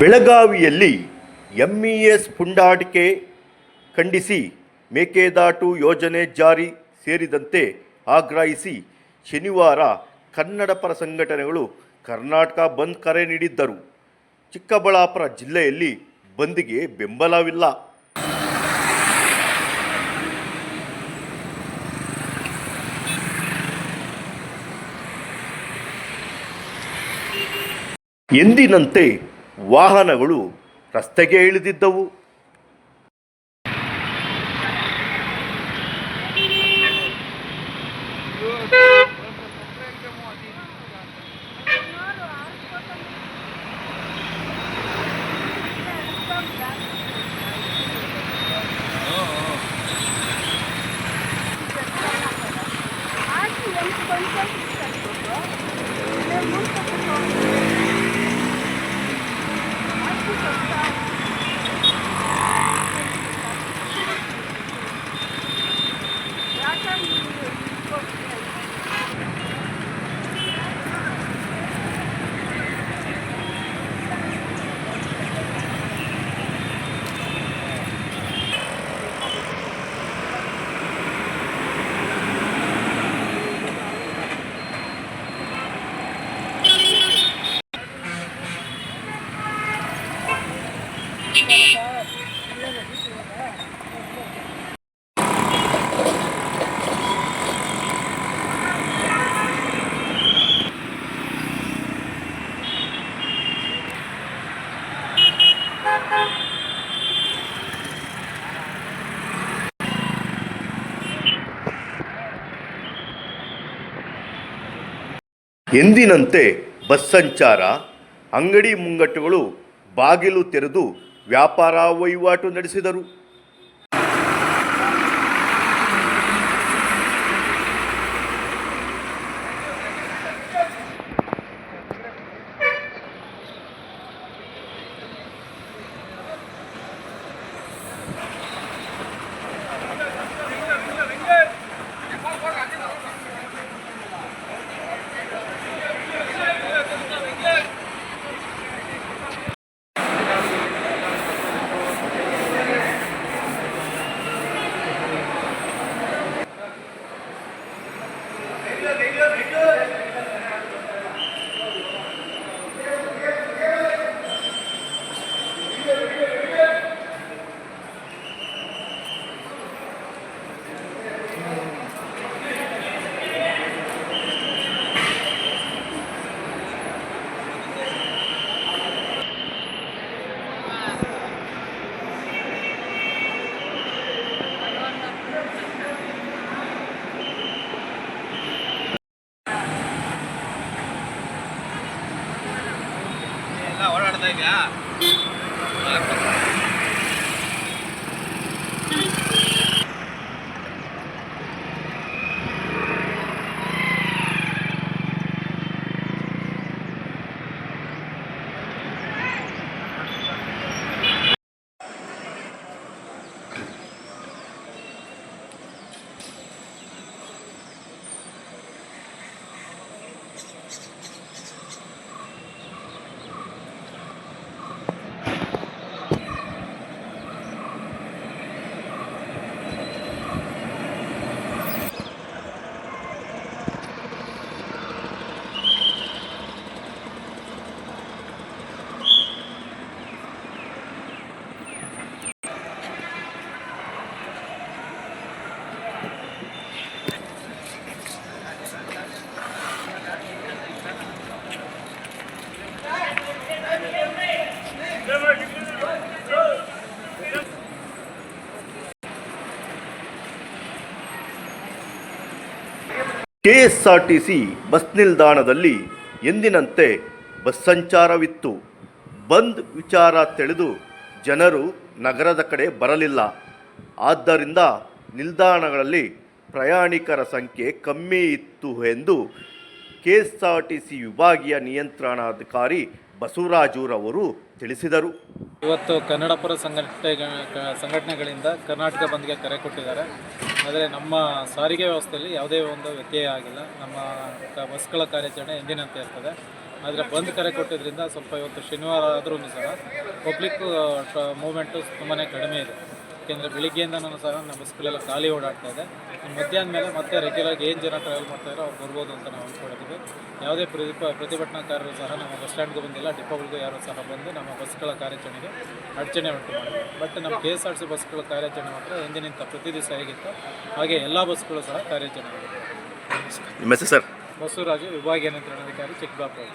ಬೆಳಗಾವಿಯಲ್ಲಿ ಎಂಇಎಸ್ ಪುಂಡಾಟಿಕೆ ಖಂಡಿಸಿ ಮೇಕೆದಾಟು ಯೋಜನೆ ಜಾರಿ ಸೇರಿದಂತೆ ಆಗ್ರಹಿಸಿ ಶನಿವಾರ ಕನ್ನಡ ಪರ ಸಂಘಟನೆಗಳು ಕರ್ನಾಟಕ ಬಂದ್ ಕರೆ ನೀಡಿದ್ದರು. ಚಿಕ್ಕಬಳ್ಳಾಪುರ ಜಿಲ್ಲೆಯಲ್ಲಿ ಬಂದ್ಗೆ ಬೆಂಬಲವಿಲ್ಲ. ಎಂದಿನಂತೆ ವಾಹನಗಳು ರಸ್ತೆಗೆ ಇಳಿದಿದ್ದವು. ಎಂದಿನಂತೆ ಬಸ್ ಸಂಚಾರ, ಅಂಗಡಿ ಮುಂಗಟ್ಟುಗಳು ಬಾಗಿಲು ತೆರೆದು ವ್ಯಾಪಾರ ವಹಿವಾಟು ನಡೆಸಿದರು. ಓಡಾಡ್ತಾ ಇದೆಯಾ? ಕೆಎಸ್ಆರ್ಟಿಸಿ ಬಸ್ ನಿಲ್ದಾಣದಲ್ಲಿ ಎಂದಿನಂತೆ ಬಸ್ ಸಂಚಾರವಿತ್ತು. ಬಂದ್ ವಿಚಾರ ತಿಳಿದು ಜನರು ನಗರದ ಕಡೆ ಬರಲಿಲ್ಲ. ಆದ್ದರಿಂದ ನಿಲ್ದಾಣಗಳಲ್ಲಿ ಪ್ರಯಾಣಿಕರ ಸಂಖ್ಯೆ ಕಮ್ಮಿ ಇತ್ತು ಎಂದು ಕೆಎಸ್ಆರ್ಟಿಸಿ ವಿಭಾಗೀಯ ನಿಯಂತ್ರಣಾಧಿಕಾರಿ ಬಸವರಾಜುರವರು ತಿಳಿಸಿದರು. ಇವತ್ತು ಕನ್ನಡ ಪರ ಸಂಘಟನೆಗಳಿಂದ ಕರ್ನಾಟಕ ಬಂದ್ಗೆ ಕರೆ ಕೊಟ್ಟಿದ್ದಾರೆ. ಆದರೆ ನಮ್ಮ ಸಾರಿಗೆ ವ್ಯವಸ್ಥೆಯಲ್ಲಿ ಯಾವುದೇ ಒಂದು ವ್ಯತ್ಯಯ ಆಗಿಲ್ಲ. ನಮ್ಮ ಬಸ್ಗಳ ಕಾರ್ಯಾಚರಣೆ ಎಂದಿನಂತೆ ಇರ್ತದೆ. ಆದರೆ ಬಂದ್ ಕರೆ ಕೊಟ್ಟಿದ್ದರಿಂದ ಸ್ವಲ್ಪ ಇವತ್ತು ಶನಿವಾರ ಆದ್ರೂ ಸಹ ಪಬ್ಲಿಕ್ ಮೂವ್ಮೆಂಟು ತುಂಬಾ ಕಡಿಮೆ ಇದೆ. ಯಾಕೆಂದರೆ ಬೆಳಿಗ್ಗೆಯಿಂದನೂ ಸಹ ನಮ್ಮ ಬಸ್ಗಳೆಲ್ಲ ಖಾಲಿ ಓಡಾಡ್ತಾ ಇದೆ. ಮಧ್ಯಾಹ್ನ ಮೇಲೆ ಮತ್ತೆ ರೆಗ್ಯುಲರ್ಗೆ ಏನು ಜನ ಟ್ರಾವೆಲ್ ಮಾಡ್ತಾಯಿರೋ ಅವ್ರು ಬರ್ಬೋದು ಅಂತ ನಾವು ಅಂದ್ಕೊಂಡಿದ್ದೀವಿ. ಯಾವುದೇ ಪ್ರತಿಭಟನಾಕಾರರು ಸಹ ನಮ್ಮ ಬಸ್ ಸ್ಟ್ಯಾಂಡ್ಗೆ ಬಂದಿಲ್ಲ, ಡಿಪೋಗಳಿಗೂ ಯಾರು ಸಹ ಬಂದು ನಮ್ಮ ಬಸ್ಗಳ ಕಾರ್ಯಾಚರಣೆಗೆ ಅಡಚಣೆ ಉಂಟು ಮಾಡಿದೆ. ಬಟ್ ನಮ್ಮ KSRTC ಬಸ್ಗಳ ಕಾರ್ಯಾಚರಣೆ ಮಾತ್ರ ಎಂದಿನಿಂದ ಪ್ರತಿ ದಿವಸ ಹೇಗಿತ್ತು ಹಾಗೆ ಎಲ್ಲ ಬಸ್ಗಳು ಸಹ ಕಾರ್ಯಾಚರಣೆ ಆಗಿದೆ. ನಿಮ್ಮ ಹೆಸರು ಸರ್? ಬಸವರಾಜು, ವಿಭಾಗೀಯ ನಿಯಂತ್ರಣಾಧಿಕಾರಿ, ಚಿಕ್ಕಬಳ್ಳಾಪುರ.